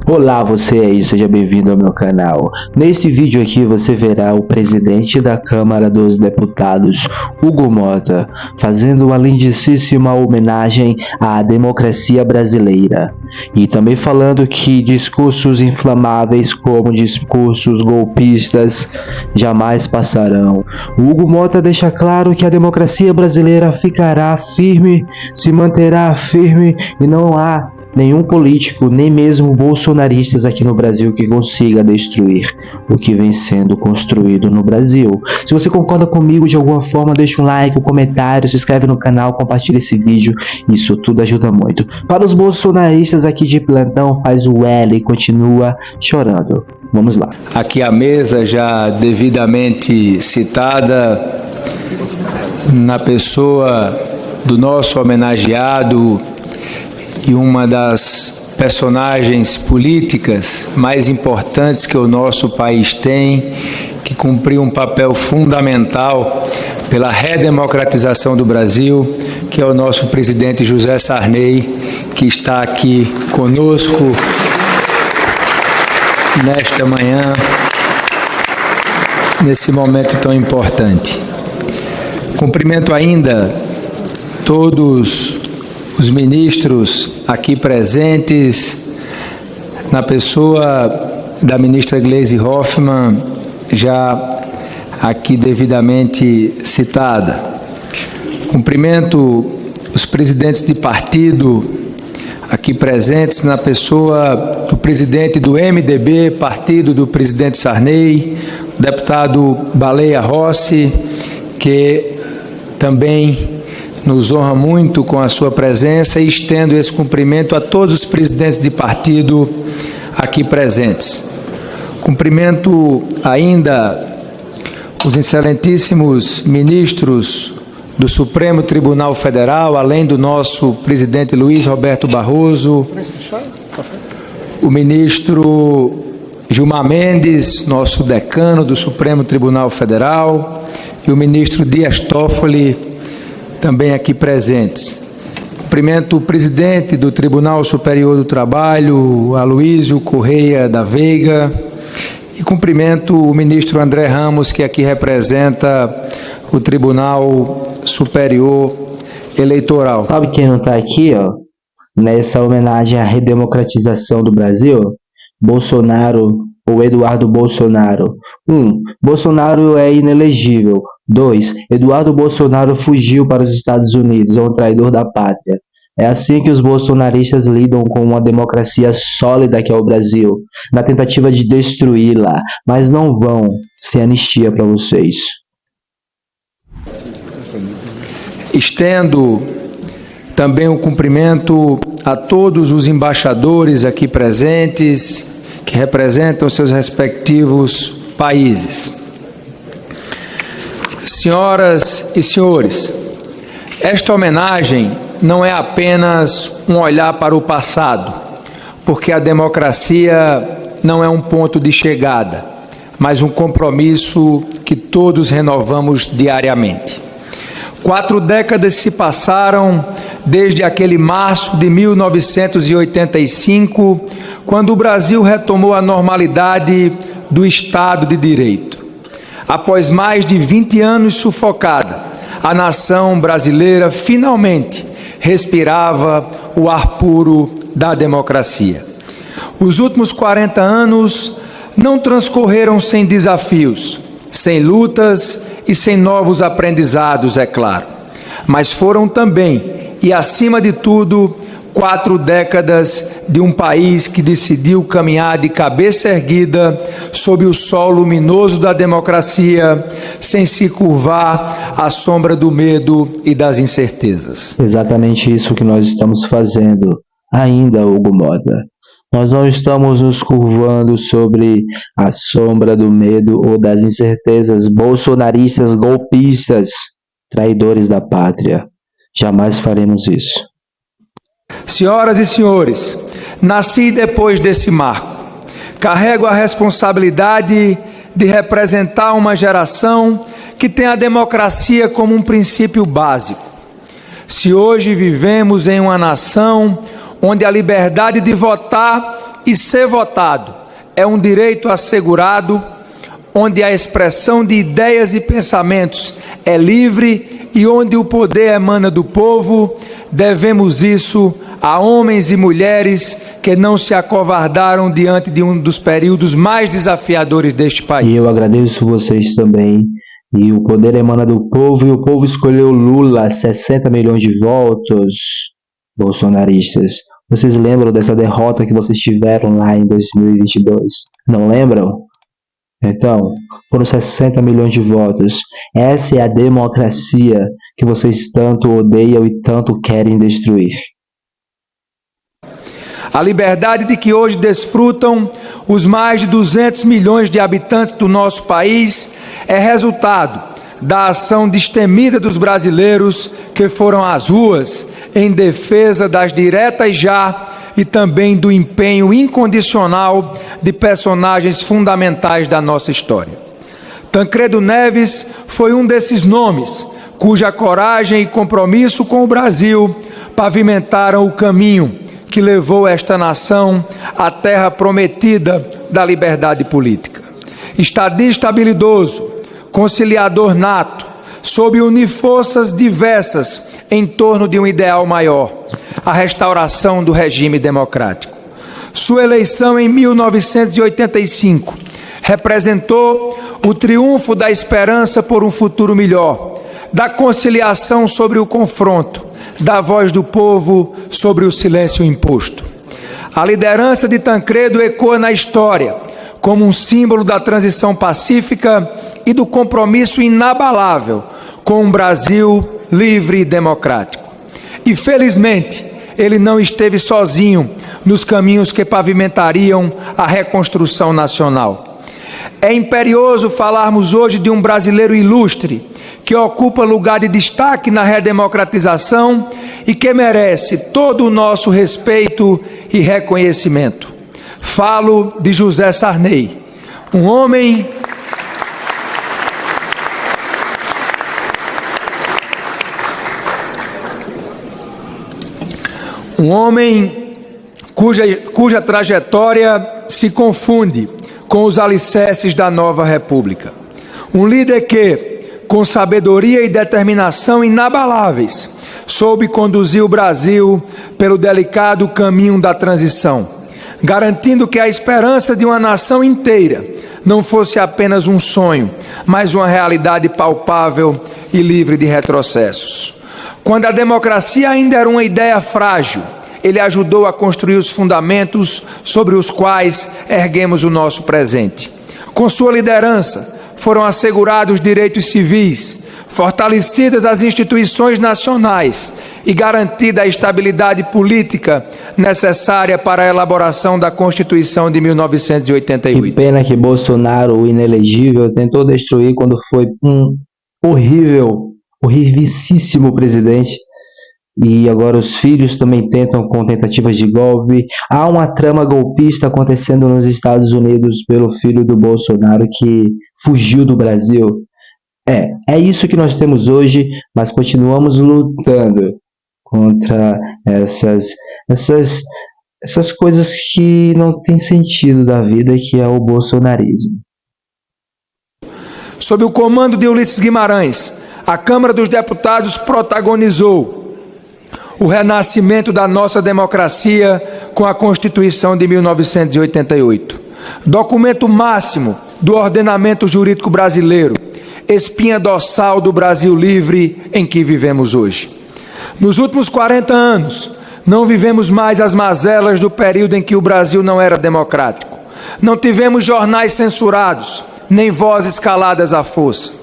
Olá, você aí, seja bem-vindo ao meu canal. Neste vídeo aqui você verá o presidente da Câmara dos Deputados, Hugo Mota, fazendo uma lindíssima homenagem à democracia brasileira. E também falando que discursos inflamáveis como discursos golpistas jamais passarão. O Hugo Mota deixa claro que a democracia brasileira ficará firme, se manterá firme e não há nenhum político, nem mesmo bolsonaristas aqui no Brasil que consiga destruir o que vem sendo construído no Brasil. Se você concorda comigo de alguma forma, deixa um like, um comentário, se inscreve no canal, compartilha esse vídeo, isso tudo ajuda muito. Para os bolsonaristas aqui de plantão, faz o L e continua chorando. Vamos lá. Aqui a mesa já devidamente citada na pessoa do nosso homenageado e uma das personagens políticas mais importantes que o nosso país tem, que cumpriu um papel fundamental pela redemocratização do Brasil, que é o nosso presidente José Sarney, que está aqui conosco nesta manhã, nesse momento tão importante. Cumprimento ainda todos os ministros aqui presentes, na pessoa da ministra Gleisi Hoffmann, já aqui devidamente citada. Cumprimento os presidentes de partido aqui presentes, na pessoa do presidente do MDB, partido do presidente Sarney, o deputado Baleia Rossi, que também nos honra muito com a sua presença, e estendo esse cumprimento a todos os presidentes de partido aqui presentes. Cumprimento ainda os excelentíssimos ministros do Supremo Tribunal Federal, além do nosso presidente Luiz Roberto Barroso, o ministro Gilmar Mendes, nosso decano do Supremo Tribunal Federal, e o ministro Dias Toffoli, também aqui presentes. Cumprimento o presidente do Tribunal Superior do Trabalho, Aloísio Correia da Veiga, e cumprimento o ministro André Ramos, que aqui representa o Tribunal Superior Eleitoral. Sabe quem não está aqui, ó? Nessa homenagem à redemocratização do Brasil? Bolsonaro, ou Eduardo Bolsonaro. 1. Bolsonaro é inelegível. 2. Eduardo Bolsonaro fugiu para os Estados Unidos, é um traidor da pátria. É assim que os bolsonaristas lidam com uma democracia sólida que é o Brasil, na tentativa de destruí-la, mas não vão sem anistia para vocês. Estendo também o cumprimento a todos os embaixadores aqui presentes, que representam seus respectivos países. Senhoras e senhores, esta homenagem não é apenas um olhar para o passado, porque a democracia não é um ponto de chegada, mas um compromisso que todos renovamos diariamente. 4 décadas se passaram desde aquele março de 1985, quando o Brasil retomou a normalidade do Estado de Direito. Após mais de 20 anos sufocada, a nação brasileira finalmente respirava o ar puro da democracia. Os últimos 40 anos não transcorreram sem desafios, sem lutas e sem novos aprendizados, é claro, mas foram também, e acima de tudo, 4 décadas de um país que decidiu caminhar de cabeça erguida sob o sol luminoso da democracia, sem se curvar à sombra do medo e das incertezas. Exatamente isso que nós estamos fazendo ainda, Hugo Mota. Nós não estamos nos curvando sobre a sombra do medo ou das incertezas. Bolsonaristas, golpistas, traidores da pátria. Jamais faremos isso. Senhoras e senhores, nasci depois desse marco. Carrego a responsabilidade de representar uma geração que tem a democracia como um princípio básico. Se hoje vivemos em uma nação onde a liberdade de votar e ser votado é um direito assegurado, onde a expressão de ideias e pensamentos é livre e onde o poder emana do povo. Devemos isso a homens e mulheres que não se acovardaram diante de um dos períodos mais desafiadores deste país. E eu agradeço vocês também. E o poder emana do povo, e o povo escolheu Lula, 60 milhões de votos, bolsonaristas. Vocês lembram dessa derrota que vocês tiveram lá em 2022? Não lembram? Então, foram 60 milhões de votos. Essa é a democracia que vocês tanto odeiam e tanto querem destruir. A liberdade de que hoje desfrutam os mais de 200 milhões de habitantes do nosso país é resultado da ação destemida dos brasileiros que foram às ruas em defesa das diretas já e também do empenho incondicional de personagens fundamentais da nossa história. Tancredo Neves foi um desses nomes cuja coragem e compromisso com o Brasil pavimentaram o caminho que levou esta nação à terra prometida da liberdade política. Estadista habilidoso, conciliador nato, soube unir forças diversas em torno de um ideal maior, a restauração do regime democrático. Sua eleição em 1985 representou o triunfo da esperança por um futuro melhor, da conciliação sobre o confronto, da voz do povo sobre o silêncio imposto. A liderança de Tancredo ecoa na história como um símbolo da transição pacífica e do compromisso inabalável com um Brasil livre e democrático. E, felizmente, ele não esteve sozinho nos caminhos que pavimentariam a reconstrução nacional. É imperioso falarmos hoje de um brasileiro ilustre que ocupa lugar de destaque na redemocratização e que merece todo o nosso respeito e reconhecimento. Falo de José Sarney, um homem cuja trajetória se confunde com os alicerces da nova república. Um líder que, com sabedoria e determinação inabaláveis, soube conduzir o Brasil pelo delicado caminho da transição, garantindo que a esperança de uma nação inteira não fosse apenas um sonho, mas uma realidade palpável e livre de retrocessos. Quando a democracia ainda era uma ideia frágil, ele ajudou a construir os fundamentos sobre os quais erguemos o nosso presente. Com sua liderança, foram assegurados direitos civis, fortalecidas as instituições nacionais e garantida a estabilidade política necessária para a elaboração da Constituição de 1988. Que pena que Bolsonaro, o inelegível, tentou destruir quando foi um horrivicíssimo presidente. E agora os filhos também tentam com tentativas de golpe. Há uma trama golpista acontecendo nos Estados Unidos pelo filho do Bolsonaro que fugiu do Brasil. É isso que nós temos hoje, mas continuamos lutando contra essas coisas que não têm sentido da vida, que é o bolsonarismo. Sob o comando de Ulisses Guimarães, a Câmara dos Deputados protagonizou o renascimento da nossa democracia com a Constituição de 1988. Documento máximo do ordenamento jurídico brasileiro, espinha dorsal do Brasil livre em que vivemos hoje. Nos últimos 40 anos, não vivemos mais as mazelas do período em que o Brasil não era democrático. Não tivemos jornais censurados, nem vozes caladas à força.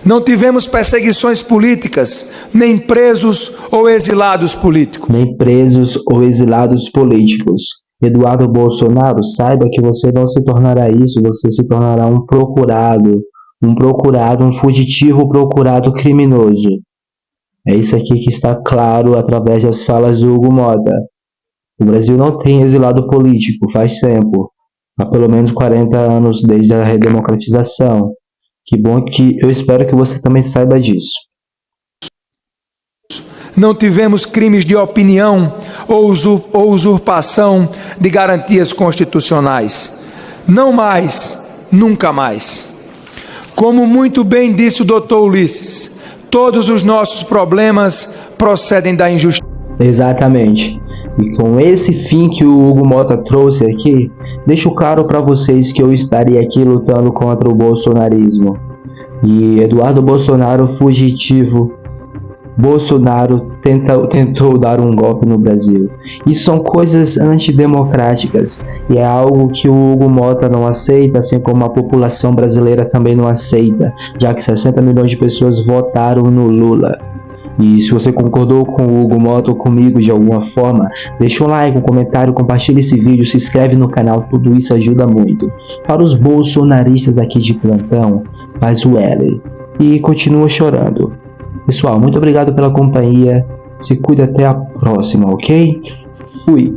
Não tivemos perseguições políticas, nem presos ou exilados políticos. Eduardo Bolsonaro, saiba que você não se tornará isso, você se tornará um fugitivo procurado criminoso. É isso aqui que está claro através das falas do Hugo Motta. O Brasil não tem exilado político faz tempo, há pelo menos 40 anos desde a redemocratização. Que bom que eu espero que você também saiba disso. não tivemos crimes de opinião ou usurpação de garantias constitucionais. Não mais, nunca mais. Como muito bem disse o Dr. Ulisses, todos os nossos problemas procedem da injustiça. Exatamente. E com esse fim que o Hugo Mota trouxe aqui, deixo claro para vocês que eu estaria aqui lutando contra o bolsonarismo. E Eduardo Bolsonaro, fugitivo, Bolsonaro tentou dar um golpe no Brasil. Isso são coisas antidemocráticas e é algo que o Hugo Mota não aceita, assim como a população brasileira também não aceita, já que 60 milhões de pessoas votaram no Lula. E se você concordou com o Hugo Mota ou comigo de alguma forma, deixa um like, um comentário, compartilha esse vídeo, se inscreve no canal, tudo isso ajuda muito. Para os bolsonaristas aqui de plantão, faz o L e continua chorando. Pessoal, muito obrigado pela companhia, se cuida, até a próxima, ok? Fui!